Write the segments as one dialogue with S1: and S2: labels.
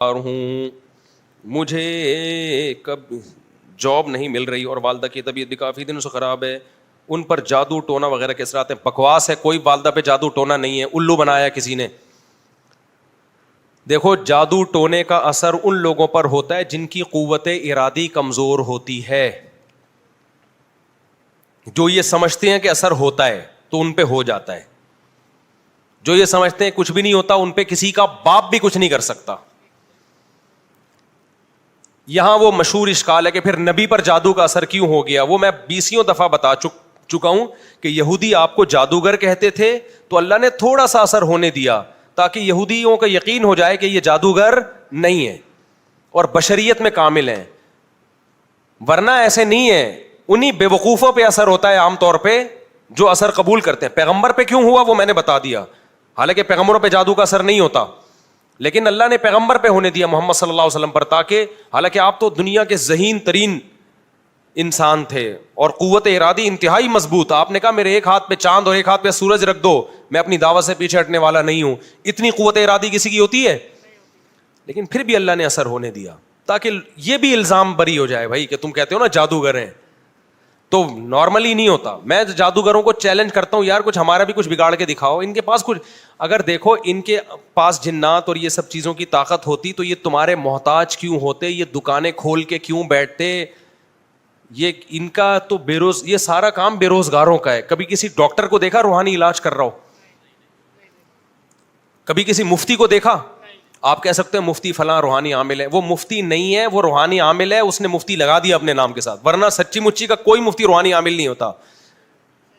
S1: ہوں، مجھے کب جاب نہیں مل رہی اور والدہ کی طبیعت بھی کافی دنوں سے خراب ہے، ان پر جادو ٹونا وغیرہ کے اثرات ہیں؟ بکواس ہے، کوئی والدہ پہ جادو ٹونا نہیں ہے، الو بنایا کسی نے۔ دیکھو، جادو ٹونے کا اثر ان لوگوں پر ہوتا ہے جن کی قوت ارادی کمزور ہوتی ہے، جو یہ سمجھتے ہیں کہ اثر ہوتا ہے تو ان پہ ہو جاتا ہے، جو یہ سمجھتے ہیں کچھ بھی نہیں ہوتا ان پہ کسی کا باپ بھی کچھ نہیں کر سکتا۔ یہاں وہ مشہور اشکال ہے کہ پھر نبی پر جادو کا اثر کیوں ہو گیا، وہ میں 20 دفعہ بتا چکا ہوں کہ یہودی آپ کو جادوگر کہتے تھے تو اللہ نے تھوڑا سا اثر ہونے دیا تاکہ یہودیوں کا یقین ہو جائے کہ یہ جادوگر نہیں ہے اور بشریت میں کامل ہیں، ورنہ ایسے نہیں ہے۔ انہی بے وقوفوں پہ اثر ہوتا ہے عام طور پہ جو اثر قبول کرتے ہیں۔ پیغمبر پہ کیوں ہوا وہ میں نے بتا دیا، حالانکہ پیغمبروں پہ جادو کا اثر نہیں ہوتا، لیکن اللہ نے پیغمبر پہ ہونے دیا، محمد صلی اللہ علیہ وسلم پر، تاکہ حالانکہ آپ تو دنیا کے ذہین ترین انسان تھے اور قوت ارادی انتہائی مضبوط، آپ نے کہا میرے ایک ہاتھ پہ چاند اور ایک ہاتھ پہ سورج رکھ دو، میں اپنی دعوت سے پیچھے ہٹنے والا نہیں ہوں۔ اتنی قوت ارادی کسی کی ہوتی ہے؟ لیکن پھر بھی اللہ نے اثر ہونے دیا تاکہ یہ بھی الزام بری ہو جائے بھائی کہ تم کہتے ہو نا جادوگر ہیں، تو نارملی نہیں ہوتا۔ میں جادوگروں کو چیلنج کرتا ہوں، یار کچھ ہمارا بھی کچھ بگاڑ کے دکھاؤ، ان کے پاس کچھ، اگر دیکھو ان کے پاس جنات اور یہ سب چیزوں کی طاقت ہوتی تو یہ تمہارے محتاج کیوں ہوتے، یہ دکانیں کھول کے کیوں بیٹھتے، یہ ان کا تو یہ سارا کام بے روزگاروں کا ہے۔ کبھی کسی ڈاکٹر کو دیکھا روحانی علاج کر رہا ہو؟ کبھی کسی مفتی کو دیکھا؟ آپ کہہ سکتے ہیں مفتی فلاں روحانی عامل ہے، وہ مفتی نہیں ہے، وہ روحانی عامل ہے، اس نے مفتی لگا دیا اپنے نام کے ساتھ، ورنہ سچی مچی کا کوئی مفتی روحانی عامل نہیں ہوتا،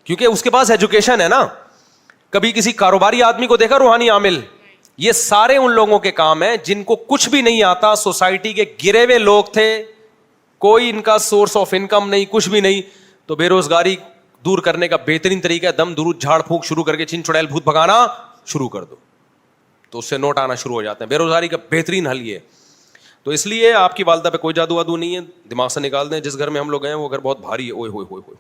S1: کیونکہ اس کے پاس ایجوکیشن ہے نا۔ کبھی کسی کاروباری آدمی کو دیکھا روحانی عامل؟ یہ سارے ان لوگوں کے کام ہیں جن کو کچھ بھی نہیں آتا، سوسائٹی کے گرے ہوئے لوگ تھے، کوئی ان کا سورس آف انکم نہیں، کچھ بھی نہیں، تو بے روزگاری دور کرنے کا بہترین طریقہ ہے دم درود جھاڑ پھونک شروع کر کے چن چڑیل بھوت بھگانا شروع کر دو، تو اس سے نوٹ آنا شروع ہو جاتے ہیں۔ بے روزگاری کا بہترین حل یہ، تو اس لیے آپ کی والدہ پہ کوئی جادو وادو نہیں ہے، دماغ سے نکال دیں۔ جس گھر میں ہم لوگ ہیں وہ گھر بہت بھاری ہے، اوئے ہوئے ہوئے ہوئے،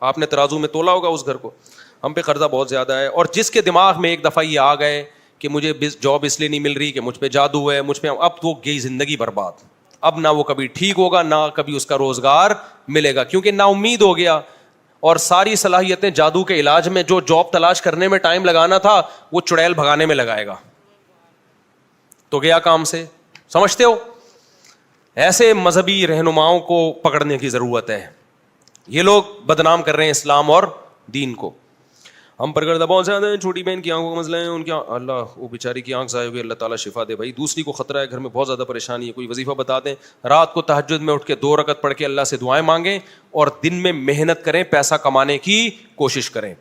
S1: آپ نے ترازو میں تولا ہوگا اس گھر کو، ہم پہ قرضہ بہت زیادہ ہے۔ اور جس کے دماغ میں ایک دفعہ یہ آ گئے کہ مجھے جاب اس لیے نہیں مل رہی کہ مجھ پہ جادو ہے، مجھ پہ، اب تو گئی زندگی برباد، اب نہ وہ کبھی ٹھیک ہوگا نہ کبھی اس کا روزگار ملے گا، کیونکہ نا امید ہو گیا، اور ساری صلاحیتیں جادو کے علاج میں، جو جاب تلاش کرنے میں ٹائم لگانا تھا وہ چڑیل بھگانے میں لگائے گا، تو گیا کام سے۔ سمجھتے ہو؟ ایسے مذہبی رہنماؤں کو پکڑنے کی ضرورت ہے، یہ لوگ بدنام کر رہے ہیں اسلام اور دین کو۔ ہم پر گردہ بہت زیادہ ہیں، چھوٹی بہن کی آنکھوں کا مسئلہ ہے، ان کی اللہ وہ بیچاری کی آنکھ ضائع ہوئی، اللہ تعالیٰ شفا دے بھائی۔ دوسری کو خطرہ ہے، گھر میں بہت زیادہ پریشانی ہے، کوئی وظیفہ بتا دیں۔ رات کو تہجد میں اٹھ کے 2 رکعت پڑھ کے اللہ سے دعائیں مانگیں، اور دن میں محنت کریں، پیسہ کمانے کی کوشش کریں،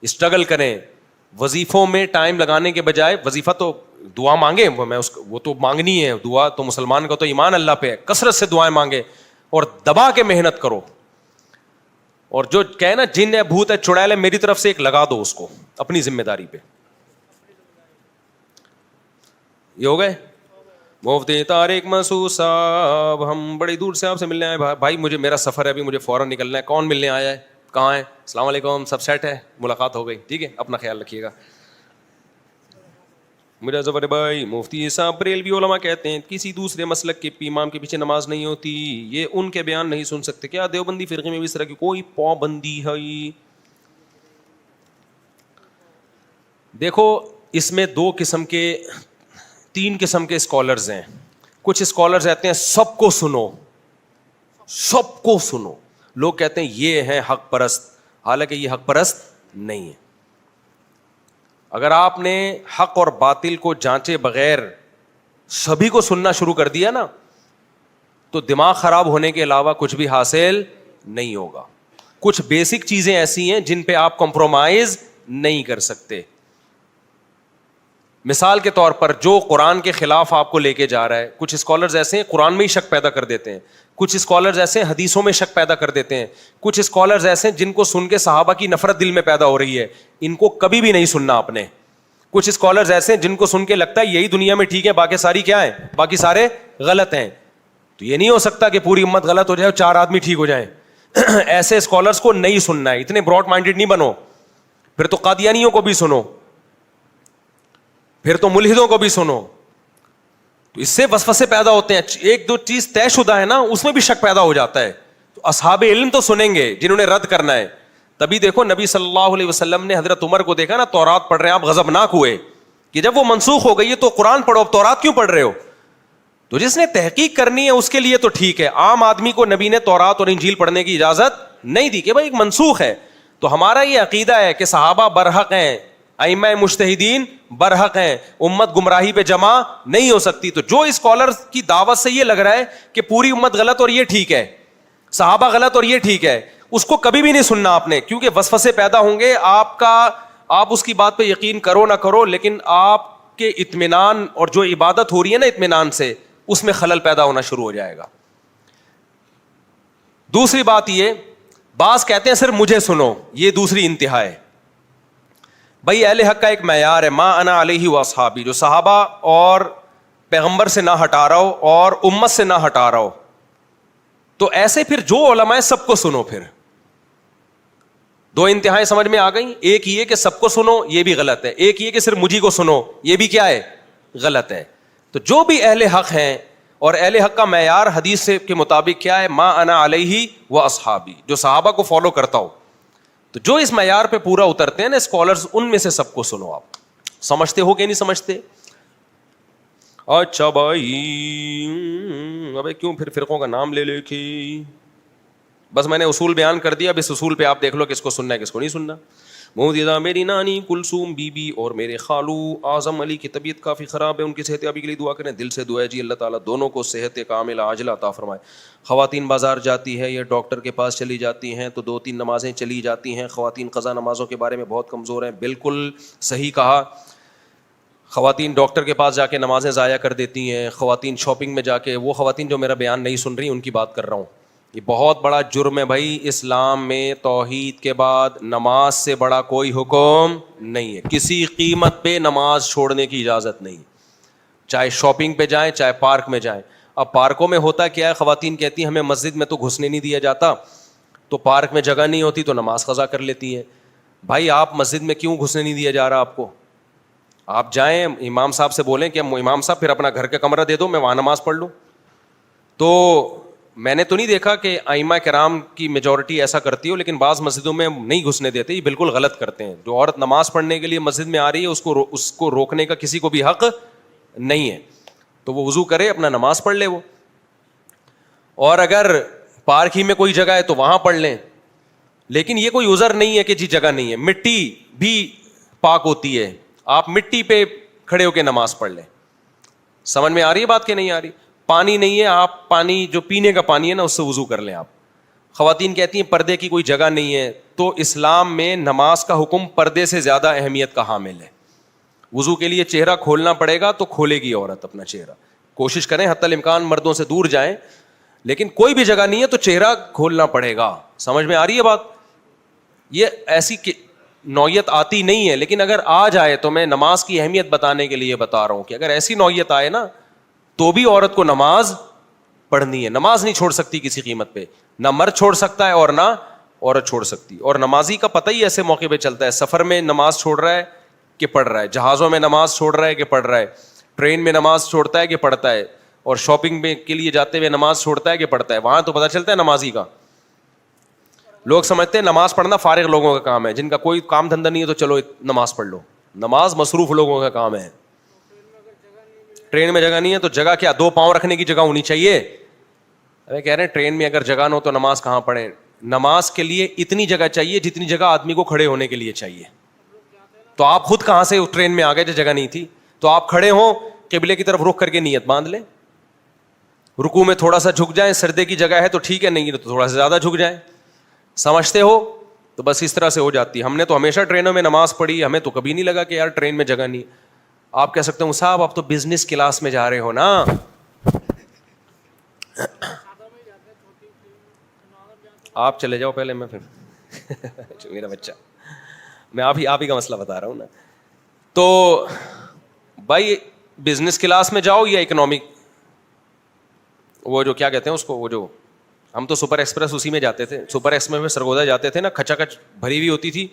S1: اسٹرگل کریں۔ وظیفوں میں ٹائم لگانے کے بجائے وظیفہ تو دعا مانگے، وہ تو مانگنی ہے دعا، تو مسلمان کا تو ایمان اللہ پہ ہے، کثرت سے دعائیں مانگے اور دبا کے محنت کرو۔ اور جو کہے نا جن ہے بھوت ہے چڑیل ہے، میری طرف سے ایک لگا دو اس کو اپنی ذمہ داری پہ۔ یہ ہو گئے مفتی طارق مسعود صاحب، ہم بڑی دور سے آپ سے ملنے آئے بھائی، مجھے میرا سفر ہے ابھی، مجھے فوراً نکلنا ہے۔ کون ملنے آیا ہے؟ کہاں ہے؟ السلام علیکم، سب سیٹ ہے، ملاقات ہو گئی، ٹھیک ہے، اپنا خیال رکھیے گا۔ میرا ظفر بھائی، مفتی صاحب بریلوی علماء کہتے ہیں کسی دوسرے مسلک کے امام کے پیچھے نماز نہیں ہوتی، یہ ان کے بیان نہیں سن سکتے کیا؟ دیوبندی فرقے میں بھی اس طرح کی کوئی پابندی ہے؟ دیکھو، اس میں 3 قسم کے اسکالرز ہیں۔ کچھ اسکالرز کہتے ہیں سب کو سنو، سب کو سنو، لوگ کہتے ہیں یہ ہیں حق پرست، حالانکہ یہ حق پرست نہیں ہے۔ اگر آپ نے حق اور باطل کو جانچے بغیر سبھی کو سننا شروع کر دیا نا، تو دماغ خراب ہونے کے علاوہ کچھ بھی حاصل نہیں ہوگا۔ کچھ بیسک چیزیں ایسی ہیں جن پہ آپ کمپرومائز نہیں کر سکتے۔ مثال کے طور پر جو قرآن کے خلاف آپ کو لے کے جا رہا ہے، کچھ اسکالرز ایسے ہیں قرآن میں ہی شک پیدا کر دیتے ہیں، کچھ اسکالرز ایسے ہیں حدیثوں میں شک پیدا کر دیتے ہیں، کچھ اسکالرز ایسے ہیں جن کو سن کے صحابہ کی نفرت دل میں پیدا ہو رہی ہے، ان کو کبھی بھی نہیں سننا آپ نے۔ کچھ اسکالرز ایسے ہیں جن کو سن کے لگتا ہے یہی دنیا میں ٹھیک ہے، باقی ساری کیا ہیں؟ باقی سارے غلط ہیں۔ تو یہ نہیں ہو سکتا کہ پوری امت غلط ہو جائے اور 4 آدمی ٹھیک ہو جائیں۔ ایسے اسکالرز کو نہیں سننا ہے، اتنے براڈ مائنڈیڈ نہیں بنو، پھر تو قادیانیوں کو بھی سنو، پھر تو ملحدوں کو بھی سنو، تو اس سے وسوسے پیدا ہوتے ہیں. ایک دو چیز طے شدہ ہے نا, اس میں بھی شک پیدا ہو جاتا ہے. تو اصحاب علم تو سنیں گے جنہوں نے رد کرنا ہے. تبھی دیکھو نبی صلی اللہ علیہ وسلم نے حضرت عمر کو دیکھا نا, تورات پڑھ رہے ہیں آپ, غضبناک ہوئے کہ جب وہ منسوخ ہو گئی ہے تو قرآن پڑھو, اب تورات کیوں پڑھ رہے ہو؟ تو جس نے تحقیق کرنی ہے اس کے لیے تو ٹھیک ہے, عام آدمی کو نبی نے تورات اور انجیل پڑھنے کی اجازت نہیں دی کہ بھائی ایک منسوخ ہے. تو ہمارا یہ عقیدہ ہے کہ صحابہ برحق ہیں, ائمہ مجتہدین برحق ہیں, امت گمراہی پہ جمع نہیں ہو سکتی. تو جو اسکالر کی دعوت سے یہ لگ رہا ہے کہ پوری امت غلط اور یہ ٹھیک ہے, صحابہ غلط اور یہ ٹھیک ہے, اس کو کبھی بھی نہیں سننا آپ نے, کیونکہ وسوسے پیدا ہوں گے. آپ اس کی بات پہ یقین کرو نہ کرو, لیکن آپ کے اطمینان اور جو عبادت ہو رہی ہے نا اطمینان سے, اس میں خلل پیدا ہونا شروع ہو جائے گا. دوسری بات یہ, بعض کہتے ہیں صرف مجھے سنو, یہ دوسری انتہا ہے. بھائی اہل حق کا ایک معیار ہے, ما انا علیہ و اصحابی, جو صحابہ اور پیغمبر سے نہ ہٹا رہا ہو اور امت سے نہ ہٹا رہا ہو. تو ایسے پھر جو علماء ہیں سب کو سنو. پھر دو انتہائیں سمجھ میں آ گئیں, ایک یہ کہ سب کو سنو, یہ بھی غلط ہے, ایک یہ کہ صرف مجھی کو سنو, یہ بھی کیا ہے, غلط ہے. تو جو بھی اہل حق ہیں, اور اہل حق کا معیار حدیث سے کے مطابق کیا ہے, ما انا علیہ و اصحابی, جو صحابہ کو فالو کرتا ہو. تو جو اس معیار پہ پورا اترتے ہیں نا اسکالرز, ان میں سے سب کو سنو. آپ سمجھتے ہو کہ نہیں سمجھتے؟ اچھا بھائی, ابے کیوں پھر فرقوں کا نام لے لے کے, بس میں نے اصول بیان کر دیا, اب اس اصول پہ آپ دیکھ لو کس کو سننا ہے کس کو نہیں سننا. محمد میری نانی کلثوم بی بی اور میرے خالو اعظم علی کی طبیعت کافی خراب ہے, ان کی صحت یابی کے لیے دعا کریں. دل سے دعا ہے جی, اللہ تعالیٰ دونوں کو صحت کاملہ عاجلہ عطا فرمائے. خواتین بازار جاتی ہے یا ڈاکٹر کے پاس چلی جاتی ہیں تو 2-3 نمازیں چلی جاتی ہیں. خواتین قضا نمازوں کے بارے میں بہت کمزور ہیں. بالکل صحیح کہا, خواتین ڈاکٹر کے پاس جا کے نمازیں ضائع کر دیتی ہیں. خواتین شاپنگ میں جا کے, وہ خواتین جو میرا بیان نہیں سن رہی ان کی بات کر رہا ہوں, یہ بہت بڑا جرم ہے بھائی. اسلام میں توحید کے بعد نماز سے بڑا کوئی حکم نہیں ہے. کسی قیمت پہ نماز چھوڑنے کی اجازت نہیں, چاہے شاپنگ پہ جائیں چاہے پارک میں جائیں. اب پارکوں میں ہوتا کیا ہے, خواتین کہتی ہیں ہمیں مسجد میں تو گھسنے نہیں دیا جاتا, تو پارک میں جگہ نہیں ہوتی تو نماز قضا کر لیتی ہیں. بھائی آپ مسجد میں کیوں گھسنے نہیں دیا جا رہا آپ کو؟ آپ جائیں امام صاحب سے بولیں کہ امام صاحب پھر اپنا گھر کا کمرہ دے دو, میں وہاں نماز پڑھ لوں. تو میں نے تو نہیں دیکھا کہ ائمہ کرام کی میجورٹی ایسا کرتی ہو, لیکن بعض مسجدوں میں نہیں گھسنے دیتے, یہ بالکل غلط کرتے ہیں. جو عورت نماز پڑھنے کے لیے مسجد میں آ رہی ہے اس کو روکنے کا کسی کو بھی حق نہیں ہے. تو وہ وضو کرے, اپنا نماز پڑھ لے وہ, اور اگر پارک ہی میں کوئی جگہ ہے تو وہاں پڑھ لیں. لیکن یہ کوئی عذر نہیں ہے کہ جی جگہ نہیں ہے. مٹی بھی پاک ہوتی ہے, آپ مٹی پہ کھڑے ہو کے نماز پڑھ لیں. سمجھ میں آ رہی ہے بات کہ نہیں آ رہی؟ پانی نہیں ہے, آپ پانی جو پینے کا پانی ہے نا اس سے وضو کر لیں آپ. خواتین کہتی ہیں پردے کی کوئی جگہ نہیں ہے, تو اسلام میں نماز کا حکم پردے سے زیادہ اہمیت کا حامل ہے. وضو کے لیے چہرہ کھولنا پڑے گا تو کھولے گی عورت اپنا چہرہ, کوشش کریں حتی الامکان مردوں سے دور جائیں, لیکن کوئی بھی جگہ نہیں ہے تو چہرہ کھولنا پڑے گا. سمجھ میں آ رہی ہے بات؟ یہ ایسی نوعیت آتی نہیں ہے, لیکن اگر آ جائے تو میں نماز کی اہمیت بتانے کے لیے بتا رہا ہوں کہ اگر ایسی نوعیت آئے نا تو بھی عورت کو نماز پڑھنی ہے. نماز نہیں چھوڑ سکتی کسی قیمت پہ, نہ مرد چھوڑ سکتا ہے اور نہ عورت چھوڑ سکتی. اور نمازی کا پتہ ہی ایسے موقع پہ چلتا ہے, سفر میں نماز چھوڑ رہا ہے کہ پڑھ رہا ہے, جہازوں میں نماز چھوڑ رہا ہے کہ پڑھ رہا ہے, ٹرین میں نماز چھوڑتا ہے کہ پڑھتا ہے, اور شاپنگ میں کے لیے جاتے ہوئے نماز چھوڑتا ہے کہ پڑھتا ہے. وہاں تو پتہ چلتا ہے نمازی کا. لوگ سمجھتے ہیں نماز پڑھنا فارغ لوگوں کا کام ہے, جن کا کوئی کام دھندہ نہیں ہے تو چلو نماز پڑھ لو. نماز مصروف لوگوں کا کام ہے. ٹرین میں جگہ نہیں ہے تو جگہ کیا, 2 پاؤں رکھنے کی جگہ ہونی چاہیے. ارے کہہ رہے ہیں ٹرین میں اگر جگہ نہ ہو تو نماز کہاں پڑھیں؟ نماز کے لیے اتنی جگہ چاہیے جتنی جگہ آدمی کو کھڑے ہونے کے لیے چاہیے. تو آپ خود کہاں سے ٹرین میں آ گئے جو جگہ نہیں تھی؟ تو آپ کھڑے ہوں, قبلے کی طرف رخ کر کے نیت باندھ لیں, رکوع میں تھوڑا سا جھک جائیں, سردے کی جگہ ہے تو ٹھیک ہے, نہیں تو تھوڑا سا زیادہ جھک جائیں. سمجھتے ہو؟ تو بس اس طرح سے ہو جاتی ہے. ہم نے تو ہمیشہ ٹرینوں میں نماز پڑھی, ہمیں تو کبھی نہیں لگا کہ یار ٹرین میں جگہ نہیں. آپ کہہ سکتے ہو صاحب آپ تو بزنس کلاس میں جا رہے ہو نا. آپ چلے جاؤ پہلے, میں پھر میرا بچہ, میں آپ ہی کا مسئلہ بتا رہا ہوں نا. تو بھائی بزنس کلاس میں جاؤ یا اکنامک, وہ جو کیا کہتے ہیں اس کو, وہ جو ہم تو سپر ایکسپریس اسی میں جاتے تھے, سپر ایکسپریس میں سرگودا جاتے تھے نا, کھچا کچ بھری ہوئی ہوتی تھی,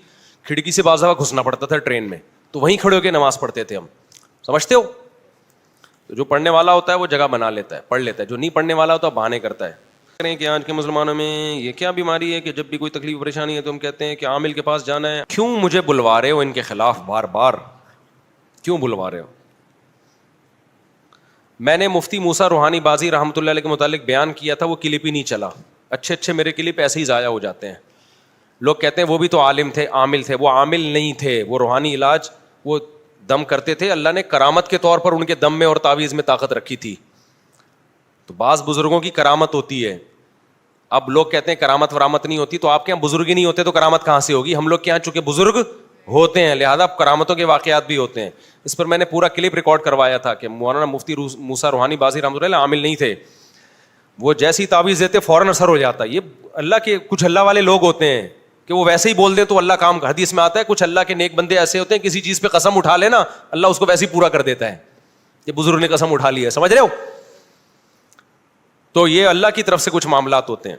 S1: کھڑکی سے بعض دفعہ گھسنا پڑتا تھا ٹرین میں, تو وہیں کھڑے ہو کے نماز پڑھتے تھے ہم. سمجھتے ہو؟ تو جو پڑھنے والا ہوتا ہے وہ جگہ بنا لیتا ہے, پڑھ لیتا ہے, جو نہیں پڑھنے والا ہوتا ہے بہانے کرتا ہے. کہ آج کے مسلمانوں میں یہ کیا بیماری ہے کہ جب بھی کوئی تکلیف پریشانی ہے تو ہم کہتے ہیں کہ عامل کے پاس جانا ہے. کیوں مجھے بلوا رہے ہو ان کے خلاف بار بار, کیوں بلوا رہے ہو؟ میں نے مفتی موسیٰ روحانی بازی رحمۃ اللہ علیہ کے متعلق بیان کیا تھا, وہ کلپ ہی نہیں چلا. اچھے میرے کلپ ایسے ہی ضائع ہو جاتے ہیں. لوگ کہتے ہیں وہ بھی تو عالم تھے, عامل تھے. وہ عامل نہیں تھے, وہ روحانی علاج وہ دم کرتے تھے. اللہ نے کرامت کے طور پر ان کے دم میں اور تعویذ میں طاقت رکھی تھی. تو بعض بزرگوں کی کرامت ہوتی ہے. اب لوگ کہتے ہیں کرامت ورامت نہیں ہوتی, تو آپ کے یہاں بزرگ ہی نہیں ہوتے تو کرامت کہاں سے ہوگی؟ ہم لوگ کے یہاں چونکہ بزرگ ہوتے ہیں لہذا کرامتوں کے واقعات بھی ہوتے ہیں. اس پر میں نے پورا کلپ ریکارڈ کروایا تھا کہ مولانا مفتی موسیٰ روحانی بازی رحمۃ اللہ عامل نہیں تھے. وہ جیسی تعویذ دیتے فوراً اثر ہو جاتا. یہ اللہ کے کچھ اللہ والے لوگ ہوتے ہیں کہ وہ ویسے ہی بول دیں تو اللہ کام, حدیث میں آتا ہے کچھ اللہ کے نیک بندے ایسے ہوتے ہیں کسی چیز پہ قسم اٹھا لینا اللہ اس کو ویسے ہی پورا کر دیتا ہے. یہ بزرگ نے قسم اٹھا لی ہے, سمجھ رہے ہو؟ تو یہ اللہ کی طرف سے کچھ معاملات ہوتے ہیں.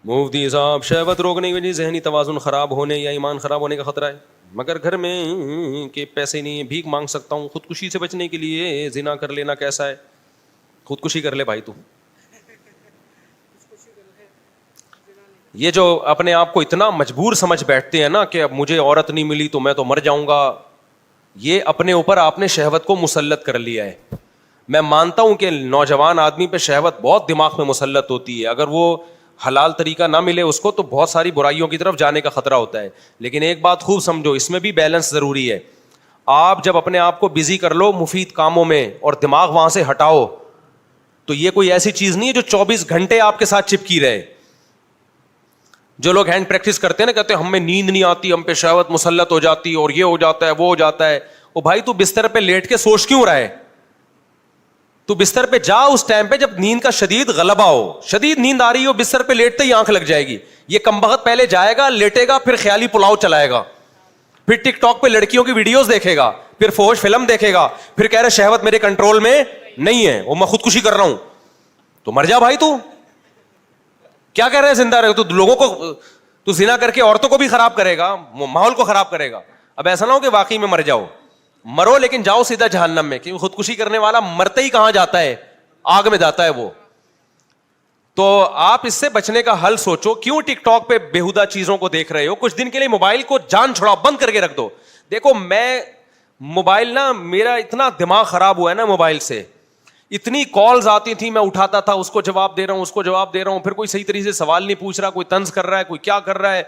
S1: مفتی صاحب شہوت روکنے کی وجہ سے ذہنی توازن خراب ہونے یا ایمان خراب ہونے کا خطرہ ہے, مگر گھر میں کہ پیسے نہیں, بھیک مانگ سکتا ہوں. خودکشی سے بچنے کے لیے زنا کر لینا کیسا ہے؟ خودکشی کر لے بھائی تو. یہ جو اپنے آپ کو اتنا مجبور سمجھ بیٹھتے ہیں نا کہ اب مجھے عورت نہیں ملی تو میں تو مر جاؤں گا, یہ اپنے اوپر آپ نے شہوت کو مسلط کر لیا ہے. میں مانتا ہوں کہ نوجوان آدمی پہ شہوت بہت دماغ میں مسلط ہوتی ہے, اگر وہ حلال طریقہ نہ ملے اس کو تو بہت ساری برائیوں کی طرف جانے کا خطرہ ہوتا ہے. لیکن ایک بات خوب سمجھو, اس میں بھی بیلنس ضروری ہے. آپ جب اپنے آپ کو بزی کر لو مفید کاموں میں اور دماغ وہاں سے ہٹاؤ تو یہ کوئی ایسی چیز نہیں ہے جو 24 گھنٹے آپ کے ساتھ چپکی رہے. جو لوگ ہینڈ پریکٹس کرتے ہیں نا, کہتے ہیں ہمیں نیند نہیں آتی, ہم پہ شہوت مسلط ہو جاتی اور یہ ہو جاتا ہے وہ ہو جاتا ہے. او بھائی تو بستر پہ لیٹ کے سوچ کیوں رہا ہے؟ تو بستر پہ جا اس ٹائم پہ جب نیند کا شدید غلبہ ہو, شدید نیند آ رہی ہو, بستر پہ لیٹتے ہی آنکھ لگ جائے گی. یہ کمبخت پہلے جائے گا, لیٹے گا, پھر خیالی پلاؤ چلائے گا, پھر ٹک ٹاک پہ لڑکیوں کی ویڈیوز دیکھے گا, پھر فوش فلم دیکھے گا, پھر کہہ رہے شہوت میرے کنٹرول میں نہیں ہے, وہ میں خودکشی کر رہا ہوں. تو مر جا بھائی. تو کیا کہہ رہے ہیں زندہ رہے تو لوگوں کو تو زنا کر کے عورتوں کو بھی خراب کرے گا, ماحول کو خراب کرے گا. اب ایسا نہ ہو کہ واقعی میں مر جاؤ, مرو لیکن جاؤ سیدھا جہنم میں, کیونکہ خودکشی کرنے والا مرتے ہی کہاں جاتا ہے؟ آگ میں جاتا ہے وہ. تو آپ اس سے بچنے کا حل سوچو. کیوں ٹک ٹاک پہ بےہودہ چیزوں کو دیکھ رہے ہو؟ کچھ دن کے لیے موبائل کو جان چھڑاؤ, بند کر کے رکھ دو. دیکھو میں موبائل نا, میرا اتنا دماغ خراب ہوا ہے نا موبائل سے, اتنی کالز آتی تھی, میں اٹھاتا تھا, اس کو جواب دے رہا ہوں, اس کو جواب دے رہا ہوں, پھر کوئی صحیح طریقے سے سوال نہیں پوچھ رہا, کوئی طنز کر رہا ہے, کوئی کیا کر رہا ہے.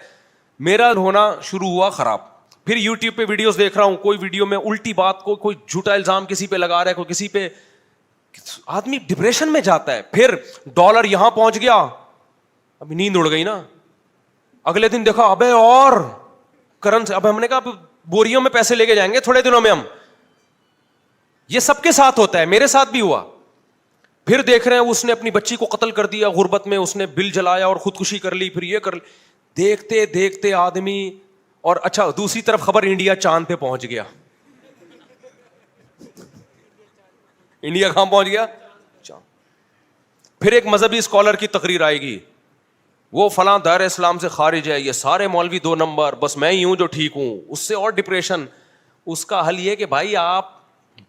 S1: میرا ہونا شروع ہوا خراب. پھر یوٹیوب پہ ویڈیوز دیکھ رہا ہوں, کوئی ویڈیو میں الٹی بات کو, کوئی جھوٹا الزام کسی پہ لگا رہا ہے, کوئی کسی پہ, آدمی ڈپریشن میں جاتا ہے. پھر ڈالر یہاں پہنچ گیا, ابھی نیند اڑ گئی نا, اگلے دن دیکھا ابے اور کرنسی, اب ہم نے کہا بوریوں میں پیسے لے کے جائیں گے تھوڑے دنوں میں ہم. یہ سب کے ساتھ ہوتا ہے, میرے ساتھ بھی ہوا. پھر دیکھ رہے ہیں اس نے اپنی بچی کو قتل کر دیا غربت میں, اس نے بل جلایا اور خودکشی کر لی, پھر یہ کر لی. دیکھتے دیکھتے آدمی, اور اچھا دوسری طرف خبر انڈیا چاند پہ پہنچ گیا. انڈیا کہاں پہنچ گیا؟ چاند. پھر ایک مذہبی اسکالر کی تقریر آئے گی, وہ فلاں دائرہ اسلام سے خارج ہے, یہ سارے مولوی 2 نمبر, بس میں ہی ہوں جو ٹھیک ہوں. اس سے اور ڈپریشن. اس کا حل یہ کہ بھائی آپ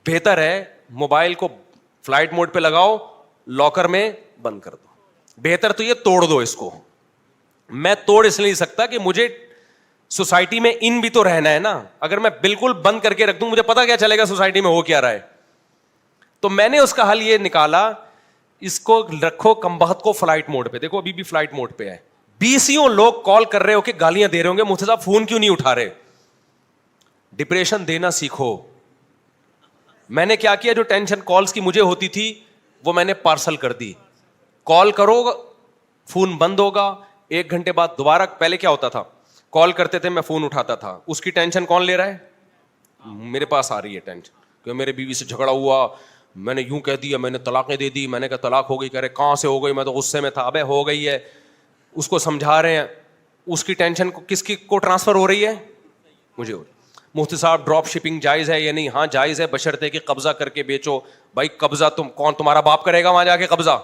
S1: بہتر ہے موبائل کو فلائٹ موڈ پہ لگاؤ, لاکر میں بند کر دو. بہتر تو یہ توڑ دو اس کو. میں توڑ اس لیے نہیں سکتا کہ مجھے سوسائٹی میں ان بھی تو رہنا ہے نا. اگر میں بالکل بند کر کے رکھ دوں مجھے پتا کیا چلے گا سوسائٹی میں ہو کیا رہا ہے. تو میں نے اس کا حل یہ نکالا, اس کو رکھو کمبخت کو فلائٹ موڈ پہ. دیکھو ابھی بھی فلائٹ موڈ پہ ہے. 20 لوگ کال کر رہے ہو کہ گالیاں دے رہے ہوں گے, مفتی صاحب فون کیوں نہیں اٹھا رہے؟ ڈپریشن دینا سیکھو. میں نے کیا کیا, جو ٹینشن کالز کی مجھے ہوتی تھی وہ میں نے پارسل کر دی. کال کرو فون بند ہوگا, 1 گھنٹے بعد دوبارہ. پہلے کیا ہوتا تھا, کال کرتے تھے میں فون اٹھاتا تھا, اس کی ٹینشن کون لے رہا ہے؟ میرے پاس آ رہی ہے ٹینشن کہ میرے بیوی سے جھگڑا ہوا, میں نے یوں کہہ دیا, میں نے طلاقیں دے دی. میں نے کہا طلاق ہو گئی, کہہ رہے کہاں سے ہو گئی, میں تو غصے میں تھا. ابے ہو گئی ہے. اس کو سمجھا رہے ہیں, اس کی ٹینشن کس کی کو ٹرانسفر ہو رہی ہے؟ مجھے ہو رہی. مفتی صاحب ڈراپ شپنگ جائز ہے یا نہیں؟ ہاں جائز ہے, بشرطے کہ قبضہ کر کے بیچو. بھائی قبضہ کون, تمہارا باپ کرے گا وہاں جا کے قبضہ؟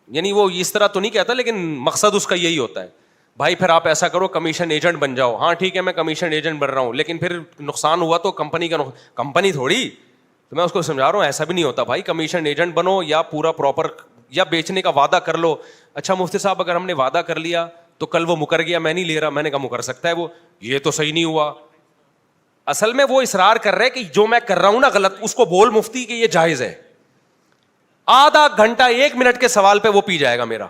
S1: یعنی وہ اس طرح تو نہیں کہتا لیکن مقصد اس کا یہی ہوتا ہے. بھائی پھر آپ ایسا کرو کمیشن ایجنٹ بن جاؤ. ہاں ٹھیک ہے میں کمیشن ایجنٹ بن رہا ہوں, لیکن پھر نقصان ہوا تو کمپنی کا کمپنی تھوڑی. تو میں اس کو سمجھا رہا ہوں ایسا بھی نہیں ہوتا بھائی, کمیشن ایجنٹ بنو یا پورا پراپر یا بیچنے کا وعدہ کر لو. اچھا مفتی صاحب اگر ہم نے وعدہ کر لیا تو کل وہ مکر گیا, میں نہیں لے رہا, میں نے کہا مکر سکتا ہے وہ, یہ تو صحیح نہیں ہوا. اصل میں وہ اصرار کر رہے کہ جو میں کر رہا ہوں نا غلط, اس کو بول مفتی کہ یہ جائز ہے. آدھا گھنٹہ 1 منٹ کے سوال پہ وہ پی جائے گا میرا,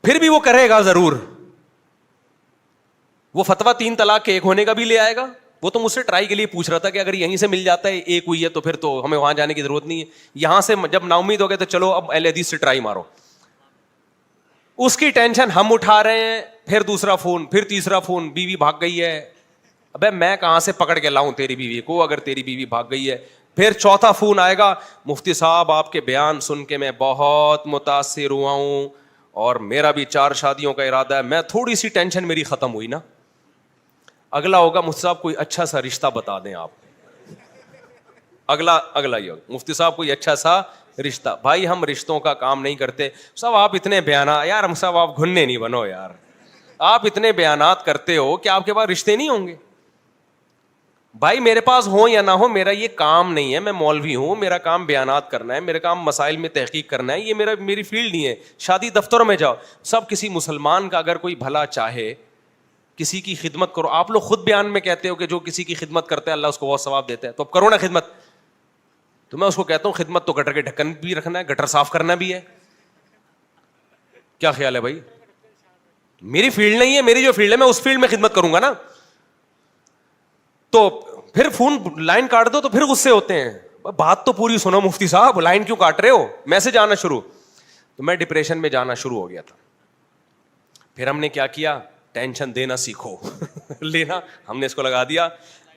S1: پھر بھی وہ کرے گا ضرور. وہ فتویٰ 3 طلاق کے 1 ہونے کا بھی لے آئے گا. وہ تو مجھ سے ٹرائی کے لیے پوچھ رہا تھا کہ اگر یہیں سے مل جاتا ہے 1 ہوئی ہے تو پھر تو ہمیں وہاں جانے کی ضرورت نہیں ہے. یہاں سے جب نا امید ہو گئے تو چلو اب اہل حدیث سے ٹرائی مارو. اس کی ٹینشن ہم اٹھا رہے ہیں, پھر دوسرا فون, پھر تیسرا فون, بیوی بھاگ گئی ہے. ابے میں کہاں سے پکڑ کے لاؤں تیری بیوی کو اگر تیری بیوی بھاگ گئی ہے. پھر چوتھا فون آئے گا, مفتی صاحب آپ کے بیان سن کے میں بہت متاثر ہوا ہوں اور میرا بھی 4 شادیوں کا ارادہ ہے. میں تھوڑی سی ٹینشن میری ختم ہوئی نا. اگلا ہوگا مفتی صاحب کوئی اچھا سا رشتہ بتا دیں آپ. اگلا یہ ہوگا مفتی صاحب کوئی اچھا سا رشتہ. بھائی ہم رشتوں کا کام نہیں کرتے صاحب. آپ اتنے بیانات یار, ہم صاحب آپ گھننے نہیں بنو یار. آپ اتنے بیانات کرتے ہو کہ آپ کے پاس رشتے نہیں ہوں گے. بھائی میرے پاس ہو یا نہ ہو, میرا یہ کام نہیں ہے. میں مولوی ہوں, میرا کام بیانات کرنا ہے, میرا کام مسائل میں تحقیق کرنا ہے. یہ میری فیلڈ نہیں ہے. شادی دفتروں میں جاؤ, سب کسی مسلمان کا اگر کوئی بھلا چاہے, کسی کی خدمت کرو. آپ لوگ خود بیان میں کہتے ہو کہ جو کسی کی خدمت کرتا ہے اللہ اس کو بہت ثواب دیتا ہے, تو اب کرو نا خدمت. تو میں اس کو کہتا ہوں خدمت تو گٹر کے ڈھکن بھی رکھنا ہے, گٹر صاف کرنا بھی ہے. کیا خیال ہے بھائی؟ میری فیلڈ نہیں ہے, میری جو فیلڈ ہے میں اس فیلڈ میں خدمت کروں گا نا. تو پھر فون لائن کاٹ دو تو پھر غصے ہوتے ہیں. بات تو پوری سنو مفتی صاحب, لائن کیوں کاٹ رہے ہو؟ میسج آنا شروع. تو میں ڈپریشن میں جانا شروع ہو گیا تھا. پھر ہم نے کیا کیا, ٹینشن دینا سیکھو. لینا ہم نے اس کو لگا دیا.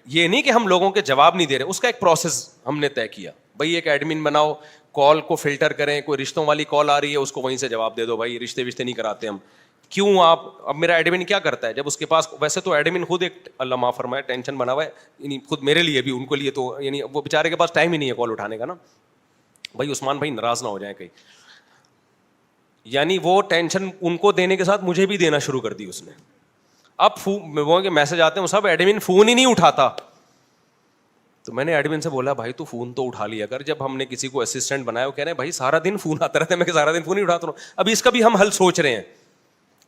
S1: یہ نہیں کہ ہم لوگوں کے جواب نہیں دے رہے, اس کا ایک پروسیس ہم نے طے کیا. بھائی ایک ایڈمن بناؤ, کال کو فلٹر کریں, کوئی رشتوں والی کال آ رہی ہے اس کو وہیں سے جواب دے دو. بھائی رشتے وشتے نہیں کراتے ہم. کیوں آپ, اب میرا ایڈمن کیا کرتا ہے جب اس کے پاس, ویسے تو ایڈمن خود ایک اللہ معاف فرمائے ٹینشن بنا ہوا ہے, یعنی خود میرے لیے بھی, ان کو لیے تو یعنی وہ بیچارے کے پاس ٹائم ہی نہیں ہے کال اٹھانے کا نا. بھائی عثمان بھائی ناراض نہ ہو جائیں کہیں, یعنی وہ ٹینشن ان کو دینے کے ساتھ مجھے بھی دینا شروع کر دی اس نے. اب وہ میسج آتے ہیں سب, ایڈمن فون ہی نہیں اٹھاتا. تو میں نے ایڈمن سے بولا بھائی تو فون تو اٹھا لیا کر. جب ہم نے کسی کو اسسٹنٹ بنایا, وہ کہہ رہے ہیں بھائی سارا دن فون آتا رہتا ہے. میں سارا دن فون ہی اٹھاتا ہوں. اب اس کا بھی ہم حل سوچ رہے ہیں.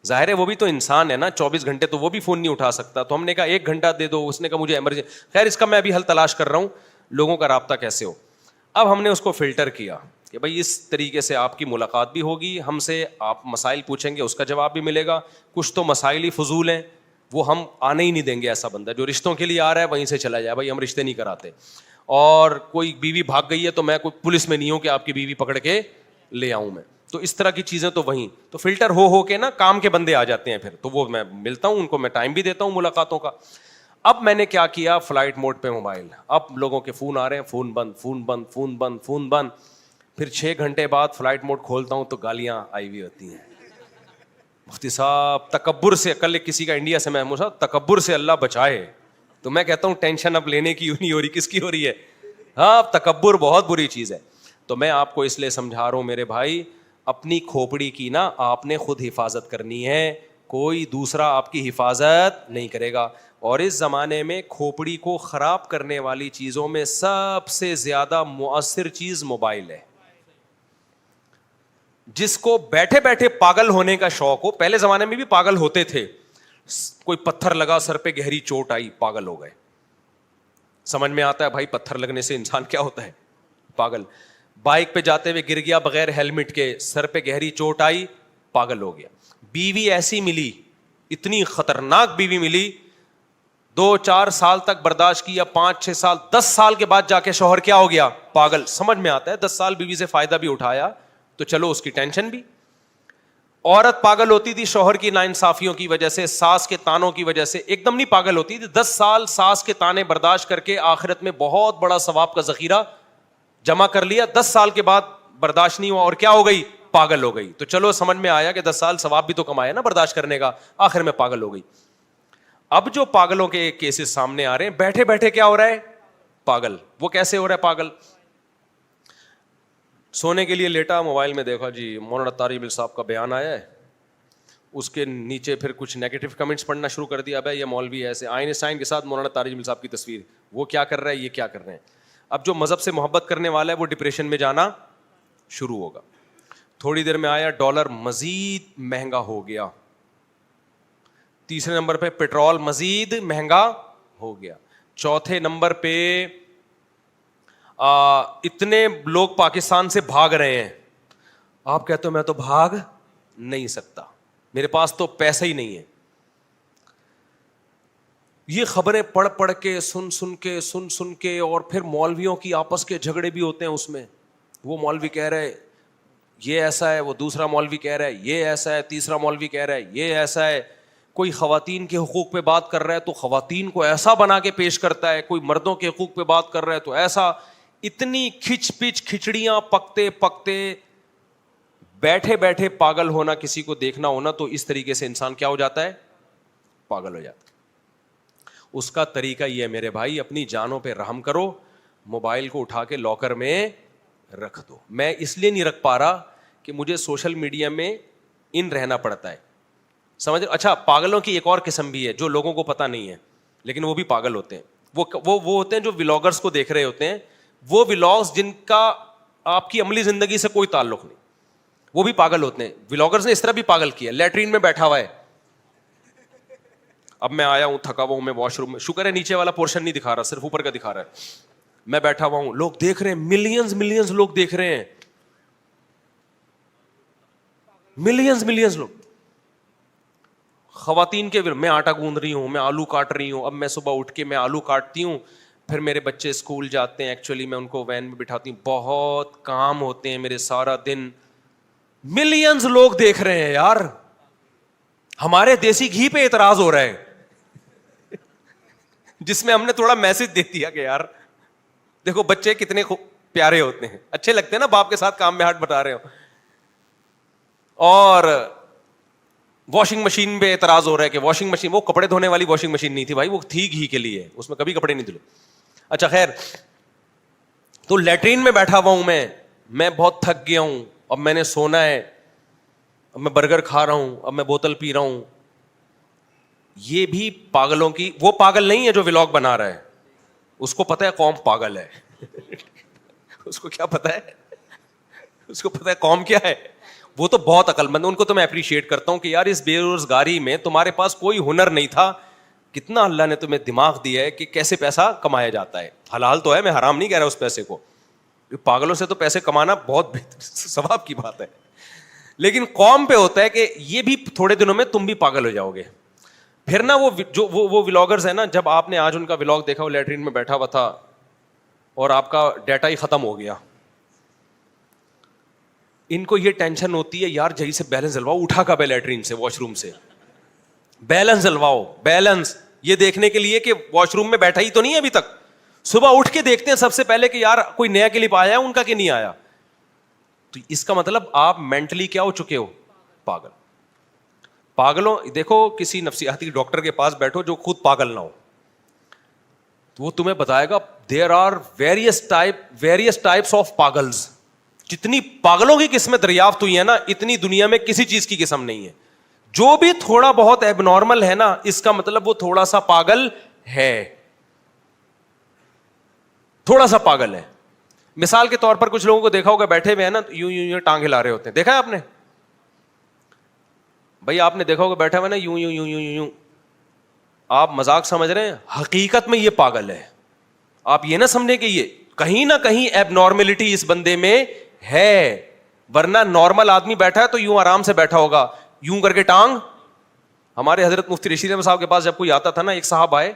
S1: ظاہر ہے وہ بھی تو انسان ہے نا, 24 گھنٹے تو وہ بھی فون نہیں اٹھا سکتا. تو ہم نے کہا 1 گھنٹہ دے دو. اس نے کہا مجھے ایمرجنسی. خیر اس کا میں ابھی حل تلاش کر رہا ہوں, لوگوں کا رابطہ کیسے ہو. اب ہم نے اس کو فلٹر کیا کہ بھائی اس طریقے سے آپ کی ملاقات بھی ہوگی, ہم سے آپ مسائل پوچھیں گے اس کا جواب بھی ملے گا. کچھ تو مسائل ہی فضول ہیں, وہ ہم آنے ہی نہیں دیں گے. ایسا بندہ جو رشتوں کے لیے آ رہا ہے وہیں سے چلا جائے. بھائی ہم رشتے نہیں کراتے. اور کوئی بیوی بھاگ گئی ہے تو میں کوئی پولیس میں نہیں ہوں کہ آپ کی بیوی پکڑ کے لے آؤں میں. تو اس طرح کی چیزیں تو وہیں تو فلٹر ہو کے نا کام کے بندے آ جاتے ہیں. پھر تو وہ میں ملتا ہوں ان کو, میں ٹائم بھی دیتا ہوں ملاقاتوں کا. اب میں نے کیا کیا, فلائٹ موڈ پہ موبائل. اب لوگوں کے فون آ رہے ہیں, فون بند, فون بند, فون بند, فون بند. پھر 6 گھنٹے بعد فلائٹ موڈ کھولتا ہوں تو گالیاں آئی ہوئی ہوتی ہیں. مفتی صاحب تکبر سے, کل کسی کا انڈیا سے میں تکبر سے اللہ بچائے. تو میں کہتا ہوں ٹینشن اب لینے کی نہیں ہو رہی, کس کی ہو رہی ہے؟ ہاں تکبر بہت بری چیز ہے. تو میں آپ کو اس لیے سمجھا رہا ہوں میرے بھائی, اپنی کھوپڑی کی نا آپ نے خود حفاظت کرنی ہے, کوئی دوسرا آپ کی حفاظت نہیں کرے گا. اور اس زمانے میں کھوپڑی کو خراب کرنے والی چیزوں میں سب سے زیادہ مؤثر چیز موبائل ہے. جس کو بیٹھے بیٹھے پاگل ہونے کا شوق ہو, پہلے زمانے میں بھی پاگل ہوتے تھے, کوئی پتھر لگا سر پہ گہری چوٹ آئی پاگل ہو گئے. سمجھ میں آتا ہے بھائی پتھر لگنے سے انسان کیا ہوتا ہے, پاگل. بائک پہ جاتے ہوئے گر گیا بغیر ہیلمٹ کے, سر پہ گہری چوٹ آئی, پاگل ہو گیا. بیوی ایسی ملی, اتنی خطرناک بیوی ملی, 2-4 سال تک برداشت کیا, 5-6 سال, 10 سال کے بعد جا کے شوہر کیا ہو گیا, پاگل. سمجھ میں آتا ہے 10 سال بیوی سے فائدہ بھی اٹھایا تو چلو اس کی ٹینشن بھی. عورت پاگل ہوتی تھی شوہر کی ناانصافیوں کی وجہ سے, ساس کے تانوں کی وجہ سے, ایک دم نہیں پاگل ہوتی تھی. 10 سال ساس کے تانے برداشت کر کے آخرت میں بہت بڑا ثواب کا ذخیرہ جمع کر لیا. 10 سال کے بعد برداشت نہیں ہوا اور کیا ہو گئی, پاگل ہو گئی. تو چلو سمجھ میں آیا کہ 10 سال ثواب بھی تو کمایا نا برداشت کرنے کا, آخر میں پاگل ہو گئی. اب جو پاگلوں کے کیسز سامنے آ رہے ہیں, بیٹھے بیٹھے کیا ہو رہا ہے, پاگل. وہ کیسے ہو رہا ہے پاگل؟ سونے کے لیے لیٹا, موبائل میں دیکھا جی مولانا طارق بل صاحب کا بیان آیا ہے, اس کے نیچے پھر کچھ نیگیٹو کمنٹس پڑھنا شروع کر دیا. ابے یہ مولوی ایسے. آئنسٹائن کے ساتھ مولانا طارق جمیل صاحب کی تصویر, وہ کیا کر رہا ہے, یہ کیا کر رہے ہیں. اب جو مذہب سے محبت کرنے والا ہے وہ ڈپریشن میں جانا شروع ہوگا. تھوڑی دیر میں آیا ڈالر مزید مہنگا ہو گیا. تیسرے نمبر پہ پیٹرول مزید مہنگا ہو گیا. چوتھے نمبر پہ اتنے لوگ پاکستان سے بھاگ رہے ہیں. آپ کہتے ہو میں تو بھاگ نہیں سکتا, میرے پاس تو پیسہ ہی نہیں ہے. یہ خبریں پڑھ پڑھ کے سن کے اور پھر مولویوں کی آپس کے جھگڑے بھی ہوتے ہیں اس میں. وہ مولوی کہہ رہے یہ ایسا ہے, وہ دوسرا مولوی کہہ رہا ہے یہ ایسا ہے, تیسرا مولوی کہہ رہا ہے یہ ایسا ہے. کوئی خواتین کے حقوق پہ بات کر رہا ہے تو خواتین کو ایسا بنا کے پیش کرتا ہے, کوئی مردوں کے حقوق پہ بات کر رہا ہے تو ایسا. اتنی کھچ پچ کھچڑیاں پکتے پکتے بیٹھے بیٹھے پاگل ہونا, کسی کو دیکھنا ہونا تو اس طریقے سے انسان کیا ہو جاتا ہے, پاگل ہو جاتا ہے. اس کا طریقہ یہ ہے میرے بھائی, اپنی جانوں پہ رحم کرو, موبائل کو اٹھا کے لاکر میں رکھ دو. میں اس لیے نہیں رکھ پا رہا کہ مجھے سوشل میڈیا میں ان رہنا پڑتا ہے, سمجھ. اچھا پاگلوں کی ایک اور قسم بھی ہے جو لوگوں کو پتہ نہیں ہے لیکن وہ بھی پاگل ہوتے ہیں. وہ ہوتے ہیں جو ولاگرز کو دیکھ رہے ہوتے ہیں, وہ ولاگز جن کا آپ کی عملی زندگی سے کوئی تعلق نہیں, وہ بھی پاگل ہوتے ہیں. ولاگرز نے اس طرح بھی پاگل کیا, لیٹرین میں بیٹھا ہوا ہے, اب میں آیا ہوں تھکا ہوا ہوں, میں واش روم میں, شکر ہے نیچے والا پورشن نہیں دکھا رہا, صرف اوپر کا دکھا رہا ہے. میں بیٹھا ہوا ہوں, لوگ دیکھ رہے ہیں, ملینز لوگ دیکھ رہے ہیں, ملینز لوگ. خواتین کے میں آٹا گوندھ رہی ہوں, میں آلو کاٹ رہی ہوں. اب میں صبح اٹھ کے میں آلو کاٹتی ہوں, پھر میرے بچے اسکول جاتے ہیں, ایکچولی میں ان کو وین میں بٹھاتی ہوں, بہت کام ہوتے ہیں میرے سارا دن. ملینز لوگ دیکھ رہے ہیں یار. ہمارے دیسی گھی پہ اعتراض ہو رہا ہے جس میں ہم نے تھوڑا میسج دے دیا کہ یار دیکھو بچے کتنے پیارے ہوتے ہیں, اچھے لگتے ہیں نا باپ کے ساتھ کام میں ہاتھ بٹا رہے ہو. اور واشنگ مشین پہ اعتراض ہو رہا ہے کہ واشنگ مشین, وہ کپڑے دھونے والی واشنگ مشین نہیں تھی بھائی, وہ تھی گھی کے لیے, اس میں کبھی کپڑے نہیں دھلے. اچھا خیر, تو لیٹرین میں بیٹھا ہوا ہوں میں بہت تھک گیا ہوں, اب میں نے سونا ہے, اب میں برگر کھا رہا ہوں, اب میں بوتل پی رہا ہوں. یہ بھی پاگلوں کی, وہ پاگل نہیں ہے جو ولاگ بنا رہا ہے, اس کو پتا ہے قوم پاگل ہے اس کو کیا پتا ہے, اس کو پتا ہے قوم کیا ہے. وہ تو بہت عقل مند, ان کو تو میں اپریشیٹ کرتا ہوں کہ یار اس بے روزگاری میں تمہارے پاس کوئی ہنر نہیں تھا, کتنا اللہ نے تمہیں دماغ دیا ہے کہ کیسے پیسہ کمایا جاتا ہے. حلال تو ہے, میں حرام نہیں کہہ رہا اس پیسے کو, پاگلوں سے تو پیسے کمانا بہت ثواب کی بات ہے. لیکن قوم پہ ہوتا ہے کہ یہ بھی تھوڑے دنوں میں تم بھی پاگل ہو جاؤ گے. پھر نا وہ ولاگرز ہیں نا, جب آپ نے آج ان کا ولاگ دیکھا, وہ لیٹرین میں بیٹھا ہوا تھا اور آپ کا ڈیٹا ہی ختم ہو گیا, ان کو یہ ٹینشن ہوتی ہے یار جہی سے بیلنس ڈلواؤ, اٹھا کب ہے لیٹرین سے, واش روم سے, بیلنس ڈلواؤ, بیلنس, یہ دیکھنے کے لیے کہ واش روم میں بیٹھا ہی تو نہیں ہے ابھی تک. صبح اٹھ کے دیکھتے ہیں سب سے پہلے کہ یار کوئی نیا کلپ آیا ہے ان کا کہ نہیں آیا. تو اس کا مطلب آپ مینٹلی کیا ہو چکے ہو, پاگل. پاگلوں, دیکھو کسی نفسیاتی ڈاکٹر کے پاس بیٹھو جو خود پاگل نہ ہو, تو وہ تمہیں بتائے گا there are various types of پاگلز. جتنی پاگلوں کی قسمیں دریافت ہوئی ہے نا, اتنی دنیا میں کسی چیز کی قسم نہیں ہے. جو بھی تھوڑا بہت ایب نارمل ہے نا, اس کا مطلب وہ تھوڑا سا پاگل ہے, تھوڑا سا پاگل ہے. مثال کے طور پر کچھ لوگوں کو دیکھا ہوگا بیٹھے ہوئے ہیں نا, یوں ٹانگ ہلا رہے ہوتے ہیں, دیکھا ہے آپ نے بھائی, آپ نے دیکھا ہوگا بیٹھا ہوا نا یوں, آپ مذاق سمجھ رہے ہیں, حقیقت میں یہ پاگل ہے. آپ یہ نہ سمجھیں کہ یہ کہیں نہ کہیں ایب نارملٹی اس بندے میں ہے, ورنہ نارمل آدمی بیٹھا ہے تو یوں آرام سے بیٹھا ہوگا, یوں کر کے ٹانگ. ہمارے حضرت مفتی رشید احمد صاحب کے پاس جب کوئی آتا تھا نا, ایک صاحب آئے,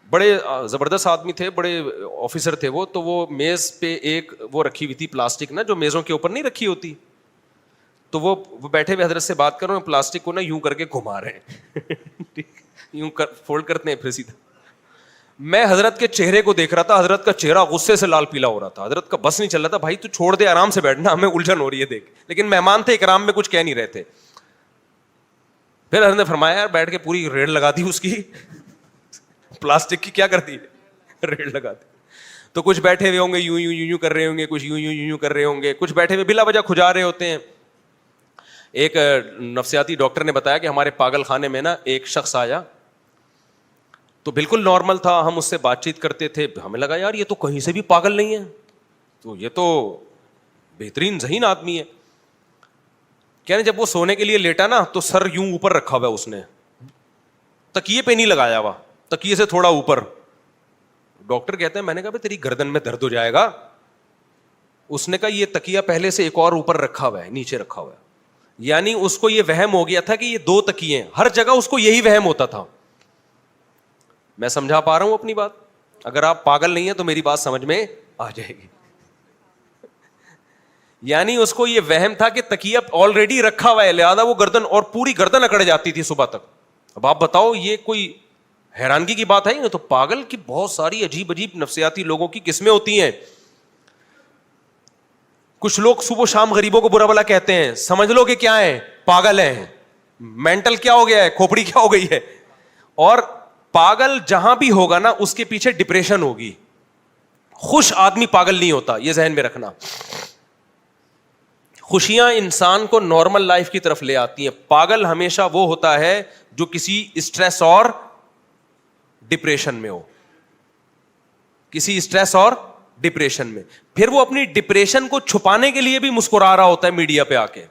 S1: بڑے زبردست آدمی تھے, بڑے آفیسر تھے وہ, تو وہ میز پہ ایک وہ رکھی ہوئی تھی پلاسٹک نا, جو میزوں کے اوپر نہیں رکھی ہوتی, تو وہ بیٹھے ہوئے حضرت سے بات کر رہے ہیں, پلاسٹک کو نا یوں کر کے گھما رہے ہیں یوں فولڈ کرتے ہیں پھر سیدھا. میں حضرت کے چہرے کو دیکھ رہا تھا, حضرت کا چہرہ غصے سے لال پیلا ہو رہا تھا, حضرت کا بس نہیں چل رہا تھا, بھائی تو چھوڑ دے آرام سے بیٹھنا, ہمیں الجھن ہو رہی ہے دیکھ. لیکن مہمان تھے اکرام میں, کچھ کہہ نہیں رہے تھے. پھر حضرت نے فرمایا یار بیٹھ کے پوری ریڑھ لگا دی اس کی, پلاسٹک کی کیا کرتی ہے, ریڑھ لگا دی. تو کچھ بیٹھے ہوئے ہوں گے یوں کر رہے ہوں گے, کچھ یوں کر رہے ہوں گے, کچھ بیٹھے ہوئے بلا وجہ کھجا رہے ہوتے ہیں. ایک نفسیاتی ڈاکٹر نے بتایا کہ ہمارے پاگل خانے میں نا ایک شخص آیا تو بالکل نارمل تھا, ہم اس سے بات چیت کرتے تھے, ہمیں لگا یار یہ تو کہیں سے بھی پاگل نہیں ہے, تو یہ تو بہترین ذہین آدمی ہے. کہنے جب وہ سونے کے لیے لیٹا نا تو سر یوں اوپر رکھا ہوا ہے, اس نے تکیے پہ نہیں لگایا ہوا, تکیے سے تھوڑا اوپر. ڈاکٹر کہتے ہیں میں نے کہا تیری گردن میں درد ہو جائے گا. اس نے کہا یہ تکیہ پہلے سے ایک اور اوپر رکھا ہوا ہے, نیچے رکھا ہوا ہے. یعنی اس کو یہ وہم ہو گیا تھا کہ یہ دو تکیے ہیں, ہر جگہ اس کو یہی وہم ہوتا تھا. میں سمجھا پا رہا ہوں اپنی بات؟ اگر آپ پاگل نہیں ہیں تو میری بات سمجھ میں آ جائے گی. یعنی اس کو یہ وہم تھا کہ تکیہ آلریڈی رکھا ہوا ہے, لہذا وہ گردن, اور پوری گردن اکڑ جاتی تھی صبح تک. اب آپ بتاؤ یہ کوئی حیرانگی کی بات ہے نا؟ تو پاگل کی بہت ساری عجیب عجیب نفسیاتی لوگوں کی قسمیں ہوتی ہیں. کچھ لوگ صبح و شام غریبوں کو برا بھلا کہتے ہیں, سمجھ لو کہ کیا ہے, پاگل ہیں, مینٹل کیا ہو گیا ہے, کھوپڑی کیا ہو گئی ہے. اور پاگل جہاں بھی ہوگا نا اس کے پیچھے ڈپریشن ہوگی. خوش آدمی پاگل نہیں ہوتا, یہ ذہن میں رکھنا. خوشیاں انسان کو نارمل لائف کی طرف لے آتی ہیں. پاگل ہمیشہ وہ ہوتا ہے جو کسی اسٹریس اور ڈپریشن میں ہو, کسی اسٹریس اور ڈپریشن میں. پھر وہ اپنی ڈپریشن کو چھپانے کے لیے بھی مسکرا رہا ہوتا ہے میڈیا پہ آ کے,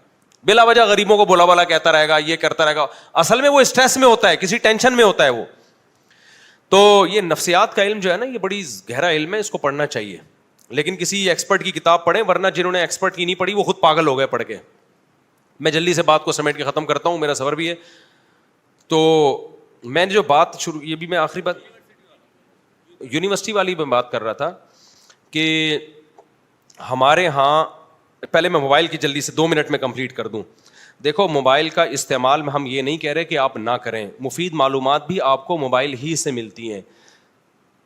S1: بلا وجہ غریبوں کو بولا بالا کہتا رہے گا, یہ کرتا رہے گا. اصل میں وہ اسٹریس میں ہوتا ہے, کسی ٹینشن میں ہوتا ہے وہ. تو یہ نفسیات کا علم جو ہے نا, یہ بڑی گہرا علم ہے, اس کو پڑھنا چاہیے. لیکن کسی ایکسپرٹ کی کتاب پڑھیں, ورنہ جنہوں نے ایکسپرٹ کی نہیں پڑھی وہ خود پاگل ہو گئے پڑھ کے. میں جلدی سے بات کو سمیٹ کے ختم کرتا ہوں, میرا صبر بھی ہے. تو میں نے جو بات شروع, یہ بھی میں آخری بات یونیورسٹی والی میں بات کر رہا تھا کہ ہمارے ہاں, پہلے میں موبائل کی جلدی سے 2 منٹ میں کمپلیٹ کر دوں. دیکھو موبائل کا استعمال میں ہم یہ نہیں کہہ رہے کہ آپ نہ کریں, مفید معلومات بھی آپ کو موبائل ہی سے ملتی ہیں,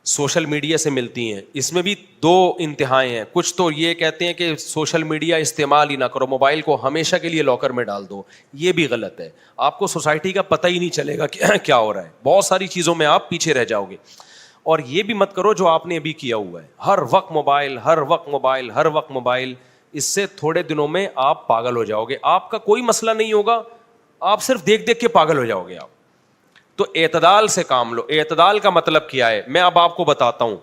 S1: سوشل میڈیا سے ملتی ہیں. اس میں بھی 2 انتہائیں ہیں. کچھ تو یہ کہتے ہیں کہ سوشل میڈیا استعمال ہی نہ کرو, موبائل کو ہمیشہ کے لیے لاکر میں ڈال دو. یہ بھی غلط ہے. آپ کو سوسائٹی کا پتہ ہی نہیں چلے گا کہ کیا ہو رہا ہے, بہت ساری چیزوں میں آپ پیچھے رہ جاؤ گے. اور یہ بھی مت کرو جو آپ نے ابھی کیا ہوا ہے, ہر وقت موبائل, ہر وقت موبائل, ہر وقت موبائل. اس سے تھوڑے دنوں میں آپ پاگل ہو جاؤ گے. آپ کا کوئی مسئلہ نہیں ہوگا, آپ صرف دیکھ دیکھ کے پاگل ہو جاؤ گے آپ. تو اعتدال سے کام لو. اعتدال کا مطلب کیا ہے میں اب آپ کو بتاتا ہوں.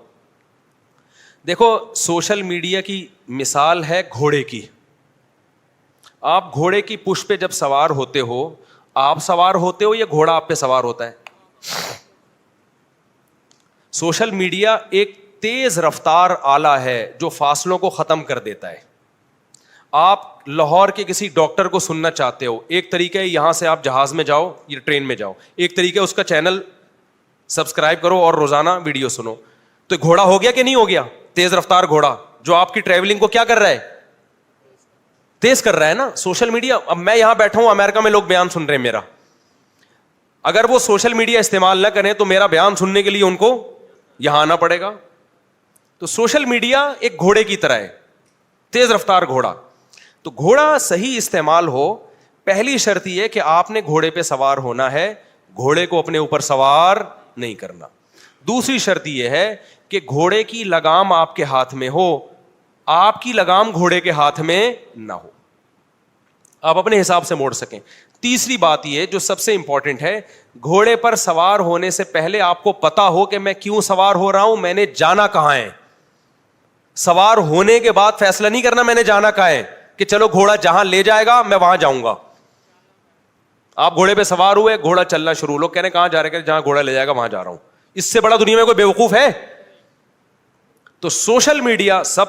S1: دیکھو سوشل میڈیا کی مثال ہے گھوڑے کی. آپ گھوڑے کی پشت پہ جب سوار ہوتے ہو, آپ سوار ہوتے ہو یا گھوڑا آپ پہ سوار ہوتا ہے؟ سوشل میڈیا ایک تیز رفتار آلہ ہے جو فاصلوں کو ختم کر دیتا ہے. آپ لاہور کے کسی ڈاکٹر کو سننا چاہتے ہو, ایک طریقہ ہے یہاں سے آپ جہاز میں جاؤ یا ٹرین میں جاؤ, ایک طریقہ ہے اس کا چینل سبسکرائب کرو اور روزانہ ویڈیو سنو. تو گھوڑا ہو گیا کہ نہیں ہو گیا؟ تیز رفتار گھوڑا جو آپ کی ٹریولنگ کو کیا کر رہا ہے؟ تیز کر رہا ہے نا سوشل میڈیا. اب میں یہاں بیٹھا ہوں, امریکہ میں لوگ بیان سن رہے ہیں میرا, اگر وہ سوشل میڈیا استعمال نہ کریں تو میرا بیان سننے کے لیے ان کو یہاں آنا پڑے گا. تو سوشل میڈیا ایک گھوڑے کی طرح ہے, تیز رفتار گھوڑا. تو گھوڑا صحیح استعمال ہو, پہلی شرط یہ کہ آپ نے گھوڑے پہ سوار ہونا ہے, گھوڑے کو اپنے اوپر سوار نہیں کرنا. دوسری شرط یہ ہے کہ گھوڑے کی لگام آپ کے ہاتھ میں ہو, آپ کی لگام گھوڑے کے ہاتھ میں نہ ہو, آپ اپنے حساب سے موڑ سکیں. تیسری بات یہ جو سب سے امپورٹنٹ ہے, گھوڑے پر سوار ہونے سے پہلے آپ کو پتا ہو کہ میں کیوں سوار ہو رہا ہوں, میں نے جانا کہاں ہے. سوار ہونے کے بعد فیصلہ نہیں کرنا میں نے جانا کہاں ہے, کہ چلو گھوڑا جہاں لے جائے گا میں وہاں جاؤں گا. آپ گھوڑے پہ سوار ہوئے, گھوڑا چلنا شروع, لوگ کہہ رہے ہیں کہاں جا رہے ہیں, جہاں گھوڑا لے جائے گا وہاں جا رہا ہوں. اس سے بڑا دنیا میں کوئی بیوقوف ہے؟ تو سوشل میڈیا سب